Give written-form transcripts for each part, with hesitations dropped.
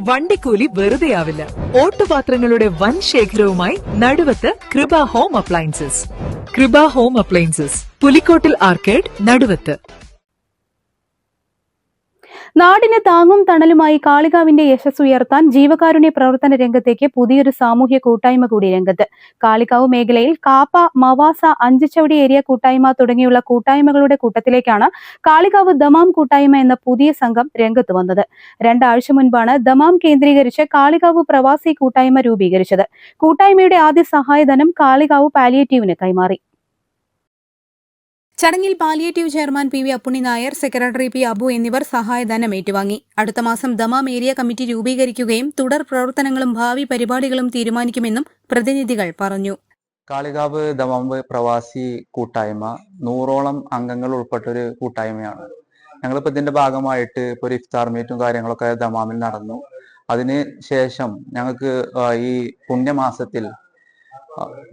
വണ്ടിക്കൂലി വെറുതെയാവില്ല. ഓട്ടുപാത്രങ്ങളുടെ വൻ ശേഖരവുമായി നടുവത്ത് കൃപ ഹോം അപ്ലയൻസസ്. കൃപ ഹോം അപ്ലയൻസസ്, പുലിക്കോട്ടിൽ ആർക്കേഡ്, നടുവത്ത്. നാടിന് താങ്ങും തണലുമായി കാളികാവിന്റെ യശസ് ഉയർത്താൻ ജീവകാരുണ്യ പ്രവർത്തന രംഗത്തേക്ക് പുതിയൊരു സാമൂഹ്യ കൂട്ടായ്മ കൂടി രംഗത്ത്. കാളികാവ് മേഖലയിൽ കാപ്പ, മവാസ, അഞ്ചുചവടി ഏരിയ കൂട്ടായ്മ തുടങ്ങിയുള്ള കൂട്ടായ്മകളുടെ കൂട്ടത്തിലേക്കാണ് കാളികാവ് ദമാം കൂട്ടായ്മ എന്ന പുതിയ സംഘം രംഗത്ത് വന്നത്. 2 ആഴ്ച മുൻപാണ് ദമാം കേന്ദ്രീകരിച്ച് കാളികാവ് പ്രവാസി കൂട്ടായ്മ രൂപീകരിച്ചത്. കൂട്ടായ്മയുടെ ആദ്യ സഹായധനം കാളികാവ് പാലിയേറ്റീവിന് കൈമാറി. ചടങ്ങിൽ palliative chairman P V Appunni Nair, secretary P Abu എന്നിവർ സഹായധനം ഏറ്റുവാങ്ങി. അടുത്ത മാസം ദമാം ഏരിയ കമ്മിറ്റി രൂപീകരിക്കുകയും തുടർ പ്രവർത്തനങ്ങളും ഭാവി പരിപാടികളും തീരുമാനിക്കുമെന്നും പ്രതിനിധികൾ പറഞ്ഞു. കാളികാവ് ദമാം പ്രവാസി കൂട്ടായ്മ 100ഓളം അംഗങ്ങൾ ഉൾപ്പെട്ട ഒരു കൂട്ടായ്മയാണ്. ഞങ്ങളിപ്പോൾ ഇതിന്റെ ഭാഗമായിട്ട് ഇപ്പോൾ ഒരു ഇഫ്താർ മീറ്റും കാര്യങ്ങളൊക്കെ ദമാമിൽ നടന്നു. അതിന് ശേഷം ഞങ്ങൾക്ക് ഈ പുണ്യമാസത്തിൽ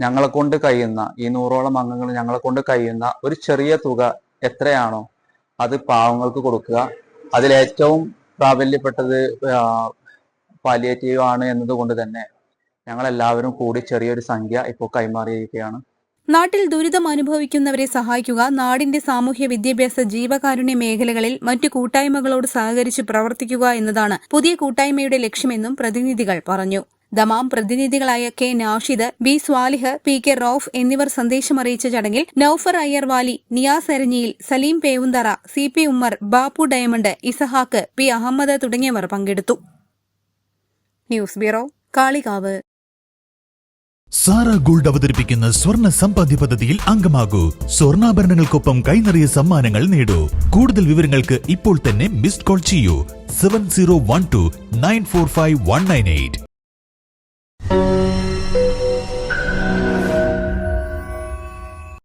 ഞങ്ങളെ കൊണ്ട് കഴിയുന്ന ഈ 100ഓളം അംഗങ്ങൾ ഞങ്ങളെ കൊണ്ട് കഴിയുന്ന ഒരു ചെറിയ തുക എത്രയാണോ അത് പാവങ്ങൾക്ക് കൊടുക്കുക. അതിലേറ്റവും പ്രാബല്യപ്പെട്ടത് പാലിയേറ്റീവ് ആണ് എന്നതുകൊണ്ട് തന്നെ ഞങ്ങളെല്ലാവരും കൂടി ചെറിയൊരു സംഖ്യ ഇപ്പോൾ കൈമാറിയിരിക്കുകയാണ്. നാട്ടിൽ ദുരിതം അനുഭവിക്കുന്നവരെ സഹായിക്കുക, നാടിന്റെ സാമൂഹ്യ വിദ്യാഭ്യാസ ജീവകാരുണ്യ മേഖലകളിൽ മറ്റു കൂട്ടായ്മകളോട് സഹകരിച്ച് പ്രവർത്തിക്കുക എന്നതാണ് പുതിയ കൂട്ടായ്മയുടെ ലക്ഷ്യമെന്നും പ്രതിനിധികൾ പറഞ്ഞു. ദമാം പ്രതിനിധികളായ K Nashid, B Swalih, P K Rauf എന്നിവർ സന്ദേശമറിയിച്ച ചടങ്ങിൽ Noufar Ayyarvali, Niyas Eranjiyil, Saleem Pevunthara, C P Ummer, Bappu Diamond, Ishaq, P Ahmed തുടങ്ങിയവർ പങ്കെടുത്തു. News bureau, Kalikavu. Sara Gold അവതരിപ്പിക്കുന്ന സ്വർണ്ണ സമ്പാദ്യ പദ്ധതിയിൽ അംഗമാകൂ. സ്വർണ്ണാഭരണങ്ങൾക്കൊപ്പം കൈനിറിയ സമ്മാനങ്ങൾ നേടൂ. കൂടുതൽ വിവരങ്ങൾക്ക് ഇപ്പോൾ തന്നെ മിസ്ഡ് കോൾ ചെയ്യൂ. 7012 945 198.